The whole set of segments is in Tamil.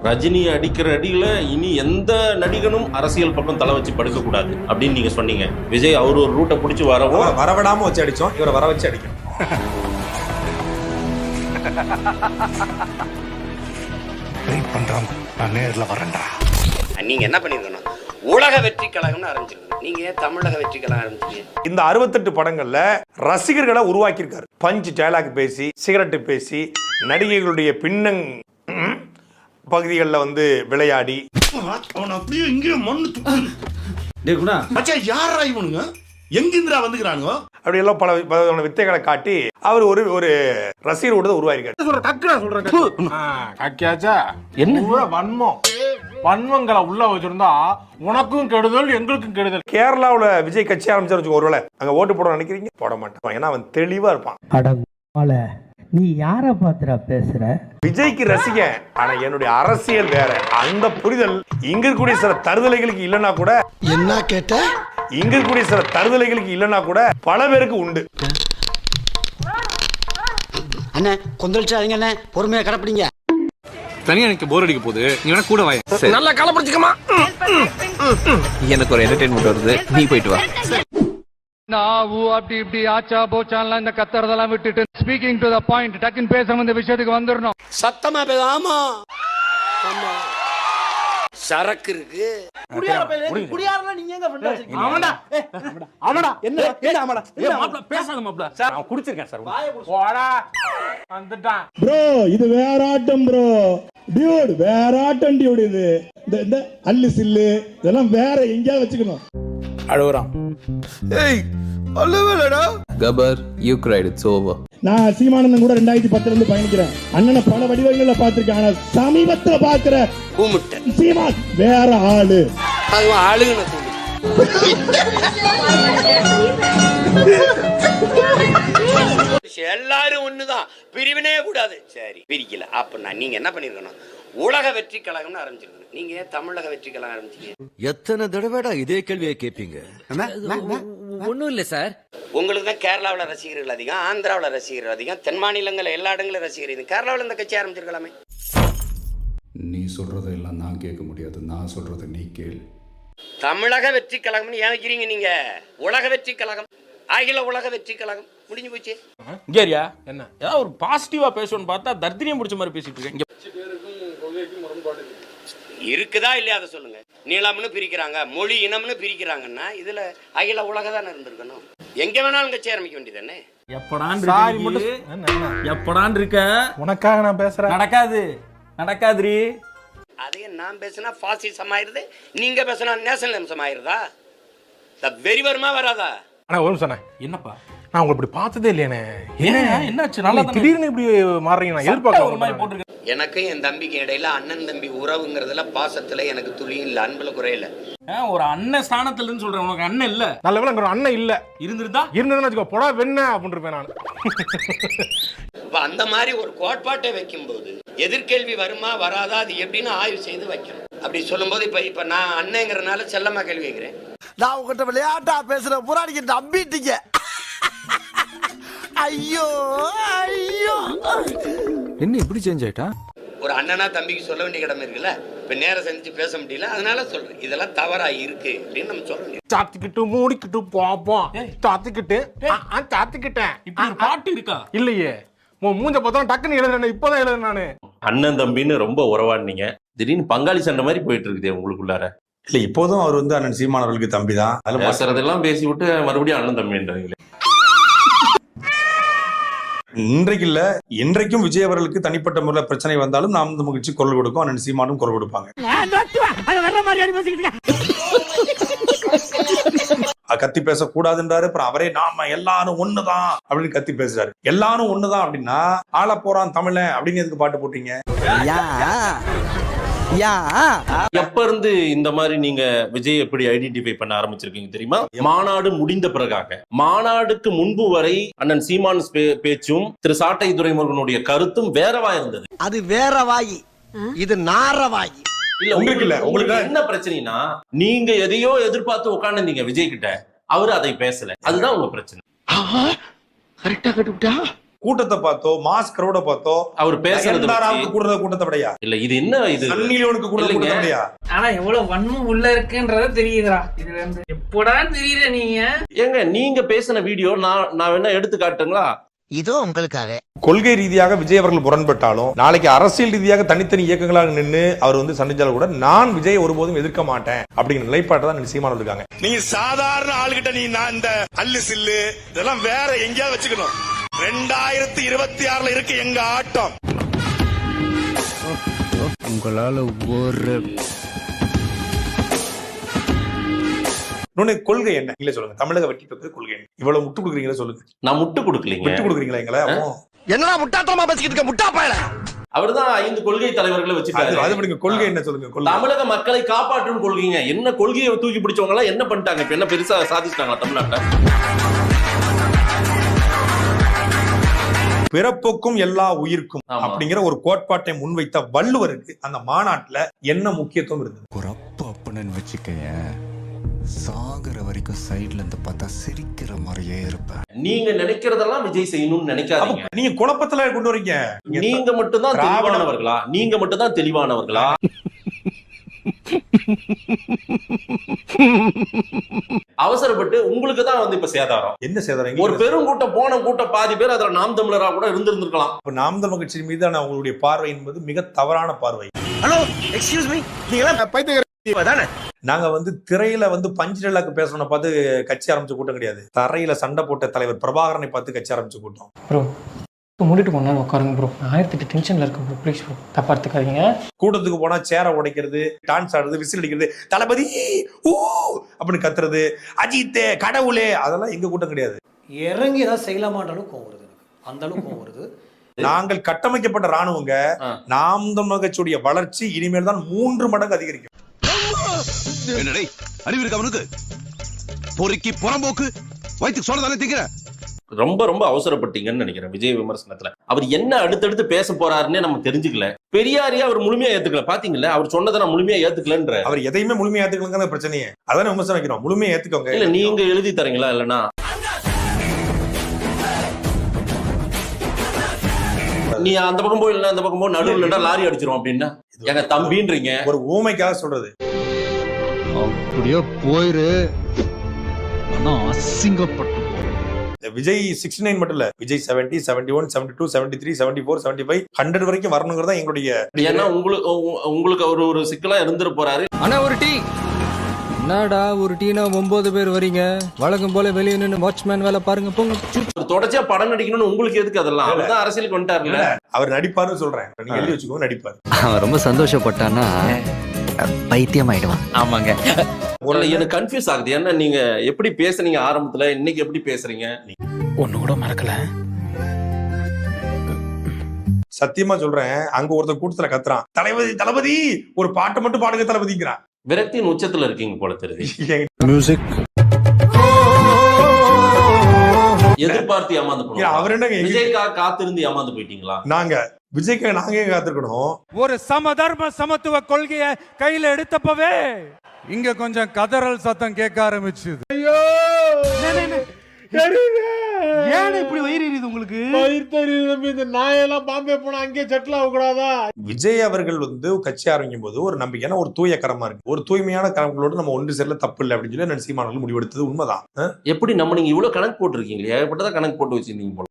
ரஜினி அடிக்கிற அடியில இனி எந்த நடிகனும் அரசியல் பக்கம் தலை வச்சு படுக்க கூடாது அப்படின்னு நீங்க சொன்னீங்க. விஜய் அவர் ஒரு ரூட்டை பிடிச்சி வரவிடாம வச்சு அடிச்சோம், இவரை வர வச்சு அடிக்கணும். நான் நேர்ல வரேன்டா. நீங்க என்ன பண்ணிருக்கணும், உலக வெற்றி கழகம்னு ஆரம்பிச்சிருக்கணும். நீங்க தமிழக வெற்றி கழகம் ஆரம்பிச்சிருக்கீங்க. இந்த 68 படங்கள்ல ரசிகர்களை உருவாக்கி இருக்காரு. பஞ்ச் டயலாக் பேசி, சிகரெட்டு பேசி, நடிகைகளுடைய பின்னங் பகுதிகளில் வந்து விளையாடி அப்படியே இங்கே மண்ணு யாரா இவனுங்க எங்கிந்திரா வந்துக்கிறானுங்க அப்படி எல்லாம் பல வித்தைகளை காட்டி அவர் ஒரு ரசிகர் கூட உருவாயிருக்காரு. வன்மங்களை உள்ள வச்சிருந்தா உனக்கும் கெடுதல் எங்களுக்கும் கெடுதல். கேரளாவுல விஜய் கட்சி ஆரம்பிச்சு ஒருவேளை அங்க ஓட்டு போட நினைக்கிறீங்க, போட மாட்டான். ஏன்னா அவன் தெளிவா இருப்பான். நீ யார பாத்துறா பேசுற? விஜய்க்கு ரசிகன், ஆனா என்னுடைய அரசியல் வேற. அந்த புரிதல் இங்க இருக்கக்கூடிய சில தருதலைகளுக்கு இல்லைன்னா கூட, என்ன கேட்ட, இங்க இருக்கக்கூடிய சில தருதலைகளுக்கு இல்லைன்னா கூட பல பேருக்கு உண்டு. அண்ணே கொந்தளிச்சாதீங்க அண்ணே, பொறுமையா கடப்பிடிங்க. தனியா எனக்கு போர் அடிக்க போகுது, நீ வேணா கூட வாங்க. நல்லா காலப்படுத்திக்கமா, எனக்கு ஒரு என்டர்டெயின்மெண்ட் வருது, நீ போயிட்டு வா. அப்படி இப்படி ஆச்சா போச்சான்லாம் இந்த கத்துறதெல்லாம் விட்டுட்டு ஸ்பீக்கிங் டு த பாயிண்ட், டக்குன்னு பேச வந்த விஷயத்துக்கு வந்துடணும். சத்தமா பேசாமா. ஆமா சரக்கு இருக்கு. ப்ரோ இது வேற ஆட்டம் ப்ரோ, டியூட் வேற ஆட்டம் டியூட். இது இந்த அல்லு சில்லு இதெல்லாம் வேற எங்கேயாவது வச்சுக்கணும். அழுகுறான். ஏய் அழுவலடா கபர், யூ கிரைட், இட்ஸ் ஓவர். நான் சீமானந்தன் கூட 2010 இருந்து பயணிக்கிறேன். அண்ணனை பல வடிவங்கள்ல பாத்திருக்கேன், ஆனா சமீபத்துல பாக்குற சீமான் வேற ஆளு. ஆளுங்க எல்லாரும் ஒண்ணுதான், பிரிவினே கூடாது. சரி பிரிக்கல அப்படின்னா நீங்க என்ன பண்ணிருக்கணும், உலக வெற்றி கழகம்னு ஆரம்பிச்சிருக்கணும். நீங்க தமிழக வெற்றி கழகம் ஆரம்பிச்சீங்க. எத்தனை தடவைடா இதே கேள்வியை கேட்பீங்க? ஒண்ணும் இல்ல சார். உங்களுக்கு தான் கேரளாவில் ரசிகர்கள் அதிகம், ஆந்திராவில் ரசிகர்கள் அதிகம், தென் மாநிலங்கள் எல்லா இடங்களும் ரசிகர் இது. கேரளாவில் இந்த கட்சி ஆரம்பிச்சிருக்கலாமே. நீ சொல்றதெல்லாம் நான் கேட்க முடியாது, நான் சொல்றதை நீ கேள். தமிழக வெற்றி கழகம்னு ஏன் வைக்கிறீங்க நீங்க? உலக வெற்றி கழகம், அகில உலக வெற்றி கழகம் முடிஞ்சு போச்சு. கேரியா என்ன ஏதாவது ஒரு பாசிட்டிவா பேசணும்னு பார்த்தா தர்தினியம் பிடிச்ச மாதிரி பேசிட்டு இருக்கேன். இருக்குதா இல்லையா அதை சொல்லுங்க. நிலம்னு பிரிக்கிறாங்க, மொழி இனம்னு பிரிக்கிறாங்கன்னா இதுல அகில உலக தானே இருந்திருக்கணும். எங்க வேணாலும் கட்சி ஆரம்பிக்க வேண்டியதானே. எப்படான் இருக்க உனக்காக நான் பேசுறேன். நடக்காதுரி. அதையே நான் பேசினா பாசிசம் ஆயிருது, நீங்க பேசினா நேஷனலிசம் ஆயிருதா? வெறி வருமா வராதா? ஆனா ஒரு சொன்னேன், என்னப்பா நான் உங்களை இப்படி பார்த்ததே இல்லையானே. என்னாச்சு? நல்லா திடீர்னு இப்படி மாறுறீங்க, நான் எதிர்பார்க்க. எனக்கு என் தம்பிக்கு இடையில அண்ணன் தம்பி உறவுங்கிறதுல பாசத்துல எனக்கு துளியும் இல்ல, அன்புல குறையில. ஒரு அண்ணன் ஸ்தானத்துல இருந்து சொல்றேன், உனக்கு அண்ணன் இல்ல. நல்ல வேளை ஒரு அண்ணன் இல்ல, இருந்திருந்தா வச்சுக்கோ பொடா வெண்ண அப்படின்னு இருப்பேன் நான். அந்த மாதிரி ஒரு கோட்பாட்டை வைக்கும் போது எதிர்கேள்வி வருமா வராதா, அது எப்படின்னு ஆய்வு செய்து வைக்கணும். அப்படி சொல்லும் போது இப்ப நான் அண்ணங்கிறனால செல்லமா கேள்வி கேட்கிறேன். நான் உங்ககிட்ட விளையாட்டா பேசுற புறாடிக்கு நம்பிட்டீங்க. ஐயோ ஐயோ, என்ன இப்படி சேஞ்ச் ஆயிட்டா? ஒரு அண்ணனா தம்பிக்கு சொல்ல வேண்டிய கடமை இருக்குல்ல. இப்ப நேரம் செஞ்சு பேச முடியல, அதனால சொல்றேன் இதெல்லாம் தவறா இருக்கு அப்படின்னு நம்ம சொல்ல முடியும். சாத்திக்கிட்டு மூடிக்கிட்டு போப்போம், சாத்திக்கிட்டேன். இப்படி ஒரு பாட்டு இருக்கா? இல்லையே, மூஞ்ச பார்த்தா டக்குன்னு எழுதுறேன், இப்பதான் எழுதுறேன் நானு. அண்ணன் தம்பின்னு ரொம்ப உறவாடினீங்க, திடீர்னு பங்காளி சண்டை மாதிரி போயிட்டு இருக்குது உங்களுக்குள்ளார. இல்ல இப்போதும் அவர் வந்து அண்ணன் சீமானவர்களுக்கு தம்பி தான். அதுல பேசுறதெல்லாம் பேசி விட்டு மறுபடியும் அண்ணன் தம்பின்றீங்களே. இன்றைக்கு இல்ல, இன்றைக்கும் விஜய் அவர்களுக்கு தனிப்பட்ட முறையில் பிரச்சனை வந்தாலும் நாம் நம்ம கட்சி குரல் கொடுக்கும், அண்ணன் சீமானும் குரல் கொடுப்பாங்க. கத்தி பேசக்கூடாதுன்றாரு, அப்புறம் அவரே நாம எல்லாரும் ஒண்ணுதான் அப்படின்னு கத்தி பேசுறாரு. எல்லாரும் ஒண்ணுதான் அப்படின்னா ஆள போறான் தமிழன் அப்படின்னு எதுக்கு பாட்டு போட்டீங்க? எப்ப இருந்து இந்த மாதிரி நீங்க விஜய் எப்படி ஐடென்டிஃபை பண்ண ஆரம்பிச்சிருக்கீங்க தெரியுமா? மாநாடு முடிந்த பிறகாக. மாநாடுக்கு முன்பு வரை அண்ணன் சீமான் பேச்சும் திரு சாட்டை துரைமுருகனுடைய கருத்தும் வேறவா இருந்தது. அது வேற வாயி, இது நார வாயி. இல்ல உங்களுக்கு என்ன பிரச்சனைனா, நீங்க எதையோ எதிர்பார்த்து உட்கார்ந்தீங்க விஜய் கிட்ட, அவரு அதை பேசல. அதுதான் உங்க பிரச்சனை. கரெக்டா கட்டுவிட்டா. கூட்டத்தை பார்த்தோ மாஸ் கிரௌட பார்த்தோ அவர் பேசுறது வச்சு- கூட்டத்தை விடையா இல்ல இது என்ன இது சன்னிலியோனுக்கு கூட்டத்தை விடையா? ஆனா எவ்வளவு வன்மம் உள்ள இருக்குன்றத தெரியுதுடா இதுல இருந்து. எப்படா தெரியல நீங்க ஏங்க நீங்க பேசின வீடியோ நான் வேணா எடுத்து காட்டுங்களா? இதோ உங்களுக்காக. கொள்கை ரீதியாக விஜய் அவர்கள் முரண்பட்டாலும் நாளைக்கு அரசியல் ரீதியாக தனித்தனி இயக்கங்களாக நின்று அவர் வந்து சந்திச்சாலும் கூட நான் விஜய் ஒருபோதும் எதிர்க்க மாட்டேன் அப்படிங்கிற நிலைப்பாட்டை தான் சீமான் இருக்காங்க. நீங்க சாதாரண ஆளுகிட்ட நீ நான் இந்த அல்லு சில்லு இதெல்லாம் வேற எங்கேயாவது வச்சுக்கணும். 2026 இருக்கு எங்க ஆட்டம். உங்களால் ஒரு கொள்கை என்ன இல்ல சொல்லுங்க. தமிழக வெற்றி பெற்ற கொள்கை என்ன? இவ்வளவு முட்டு கொடுக்குறீங்களா சொல்லுங்க. நான் முட்டு கொடுக்கலீங்க. விட்டு கொடுக்குறீங்களா எங்களை? என்னடா முட்டாத்தனமா பேசிக்கிட்டு இருக்க முட்டா பயல. அவர்தான் 5 கொள்கை தலைவர்களை வச்சுட்டாரு. அது விடுங்க. கொள்கை என்ன சொல்லுங்க. தமிழக மக்களை காப்பாற்றும் கொள்கைங்க. என்ன கொள்கையை தூக்கி பிடிச்சவங்க எல்லாம் என்ன பண்ணிட்டாங்க? இப்ப என்ன பெருசா சாதிச்சிட்டாங்களா தமிழ்நாட்டுல? பிறப்புக்கும் எல்லா உயிர்க்கும் அப்படிங்கிற ஒரு கோட்பாட்டை முன்வைத்த வள்ளுவருக்கு அந்த மாநாட்டுல என்ன முக்கியத்துவம் இருந்தது? ஒரு அப்பன்னு வச்சுக்கேன், சாகர வரைக்கும் சைட்ல இருந்து பார்த்தா சிரிக்கிற மாதிரியே இருப்பேன். நீங்க நினைக்கிறதெல்லாம் விஜய் செய்யணும்னு நினைக்காதீங்க. நீங்க குழப்பத்துல கொண்டு வரீங்க. நீங்க மட்டும்தான் தெளிவானவர்களா? நீங்க மட்டும்தான் தெளிவானவர்களா? அவசரப்பட்டு உங்களுக்கு தான் வந்து இப்ப சேதாரம். என்ன சேதாரம்? ஒரு பெருங்கூட்டம் போன கூட்டம் பாதி பேர் அதுல நாம் தமிழரா கூட இருந்திருக்கலாம். இப்ப நாம் தமிழ் கட்சி மீதான அவங்களுடைய பார்வை என்பது மிக தவறான பார்வை. ஹலோ எக்ஸ்கியூஸ் மீ, நீங்க பைத்தியக்காரதானே? நாங்க வந்து திரையில வந்து பஞ்சு டயலாக் பேசணும்னு பார்த்து கட்சி ஆரம்பிச்ச கூட்டம் கிடையாது. தரையில சண்டை போட்ட தலைவர் பிரபாகரனை பார்த்து கட்சி ஆரம்பிச்ச கூட்டம். ப்ரோ மூடிட்டு போனா உட்காருங்க ப்ரோ. 1008 டென்ஷன்ல இருக்கு ப்ரோ. ப்ளீஸ் ப்ரோ தப்பா எடுத்துக்காதீங்க. கூட்டத்துக்கு போனா சேரை உடைக்கிறது, டான்ஸ் ஆடுறது, விசில் அடிக்கிறது, தளபதி ஊ அப்படின்னு கத்துறது, அஜித்தே கடவுளே, அதெல்லாம் எங்க கூட்டம் கிடையாது. இறங்கி ஏதாவது செய்யலாமான்ற அளவுக்கு கோவம் வருது. அந்த அளவுக்கு கோவம் வருது. நாங்கள் கட்டமைக்கப்பட்ட ராணுவங்க. நாம் தமிழ் கட்சியுடைய வளர்ச்சி இனிமேல் தான் 3 மடங்கு அதிகரிக்கும். அறிவு இருக்கு அவனுக்கு. பொறுக்கி புறம்போக்கு வயிற்றுக்கு சொல்லதானே திங்கிற. ரொம்ப ரொம்ப அவசரப்பட்டீங்கன்னு நினைக்கிறேன் விஜய் விமர்சனத்துல. அவர் என்ன அடுத்தடுத்து பேச போறாருன்னே நம்ம தெரிஞ்சுக்கல. பெரியாரியா அவர் முழுமையா ஏத்துக்கல. பாத்தீங்களா அவர் சொன்னதை நான் முழுமையா ஏத்துக்கலன்ற. அவர் எதையுமே முழுமையா ஏத்துக்கலங்கிற பிரச்சனையே அதான விமர்சனம் வைக்கிறோம். முழுமையா ஏத்துக்கோங்க. இல்ல நீங்க எழுதி தரீங்களா? இல்லன்னா நீ அந்த பக்கம் போய் இல்ல அந்த பக்கம் போய் நடுவுல லாரி அடிச்சிரும் அப்படின்னா எங்க தம்பின்றீங்க. ஒரு ஊமைக்காக சொல்றது. அப்படியே போயிரு, ஆனா அசிங்கப்பட்டு. விஜய் 69 மட்டும் இல்ல, விஜய் 70, 71, 72, 73, 74, 75, 100 வரைக்கும் வரணுங்கிறதா எங்களுடைய. ஏன்னா உங்களுக்கு ஒரு சிக்கலா இருந்துட்டு போறாரு. ஆனா ஒரு டீ என்னடா ஒரு டீனா 9 பேர் வரீங்க, வழக்கம் போல வெளியே நின்று வாட்ச்மேன் வேலை பாருங்க போங்க. தொடர்ச்சியா படம் நடிக்கணும்னு உங்களுக்கு எதுக்கு? அதெல்லாம் அவர்தான் அரசியலுக்கு வந்துட்டாருல. அவர் நடிப்பாருன்னு சொல்றேன். நீங்க எழுதி வச்சுக்கோங்க, நடிப்பாரு. அவன் ரொம்ப சந்தோஷப்பட்டான்னா பைத்தியம் ஆயிடுவான். ஆமாங்க. எனக்கு கன்ஃபியூஸ் ஆகுது. ஏன்னா நீங்க எப்படி பேசுறீங்க ஆரம்பத்துல, இன்னைக்கு எப்படி பேசுறீங்க? ஒண்ணு கூட மறக்கல. சத்தியமா சொல்றேன். அங்க ஒருத்தர் கூட்டத்துல கத்துறான், தளபதி தளபதி ஒரு பாட்டை மட்டும் பாடுங்க தளபதிங்கிறான். விரக்தியின் உச்சத்துல இருக்கீங்க போல தெரியுது. மியூசிக் எதிர்பார்த்து ஏமாந்து போனோம். அவர் என்ன விஜய்க்காக காத்திருந்து ஏமாந்து போயிட்டீங்களா? நாங்க விஜய்க்காக நாங்க காத்திருக்கணும். ஒரு சமதர்ம சமத்துவ கொள்கையை கையில எடுத்தப்பவே இங்க கொஞ்சம் கதறல் சத்தம் கேட்க ஆரம்பிச்சுது. ஐயோ ஏன் இப்படி வயிறு எரியுது உங்களுக்கு? இந்த நாயெல்லாம் பாம்பே போனா அங்கே செட்டில் ஆக கூடாதா? விஜய் அவர்கள் வந்து கட்சி ஆரம்பிக்கும் போது ஒரு நம்பிக்கையான ஒரு தூய கரமா இருக்கு. ஒரு தூய்மையான கரங்களோடு நம்ம ஒன்று சேரல தப்பு இல்லை அப்படின்னு சொல்லி சீமானவர்கள் முடிவெடுத்தது உண்மைதான். எப்படி நம்ம நீங்க இவ்வளவு கணக்கு போட்டுருக்கீங்களே, ஏகப்பட்டதா கணக்கு போட்டு வச்சிருந்தீங்க போல.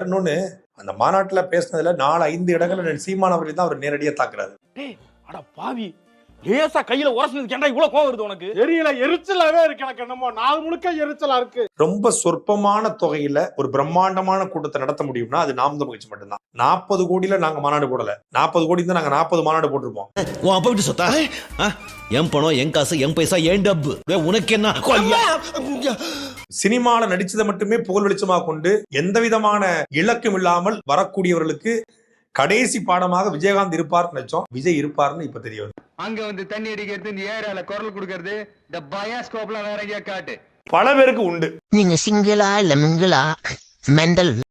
இன்னொன்னு, அந்த மாநாட்டுல பேசினதுல 4-5 இடங்கள்ல சீமானவர்கள் தான் அவர் நேரடியா தாக்குறாரு. அட பாவி, லேசா கையில உரசுனதுக்கு ஏன்டா இவ்வளவு கோவம் வருது உனக்கு? தெரியல, எரிச்சலாவே இருக்கு எனக்கு. என்னமோ நாள் முழுக்க எரிச்சலா இருக்கு. ரொம்ப சொற்பமான தொகையில ஒரு பிரம்மாண்டமான கூட்டத்தை நடத்த முடியும்னா அது நாம் தமிழ் கட்சி மட்டும்தான். 40 கோடியில நாங்க மாநாடு போடல. 40 கோடி தான் நாங்க 40 மாநாடு போட்டிருப்போம். உன் அப்பா விட்டு சொத்தா? என் பணம், என் காசு, என் பைசா, என் டப்பு. உனக்கு என்ன? சினிமால நடிச்சதை மட்டுமே புகழ் வெளிச்சமா கொண்டு எந்த விதமான இலக்கும் இல்லாமல் வரக்கூடியவர்களுக்கு கடைசி பாடமாக விஜயகாந்த் இருப்பார் நினைச்சோம். விஜய் இருப்பார்னு இப்ப தெரிய வருது. அங்க வந்து தண்ணி அடிக்கிறது, இந்த ஏரியால குரல் கொடுக்கறது, இந்த பயாஸ்கோப்ல வேற எங்கேயா காட்டு. பல பேருக்கு உண்டு. நீங்க சிங்கிளா இல்ல மிங்கிளா மெண்டல்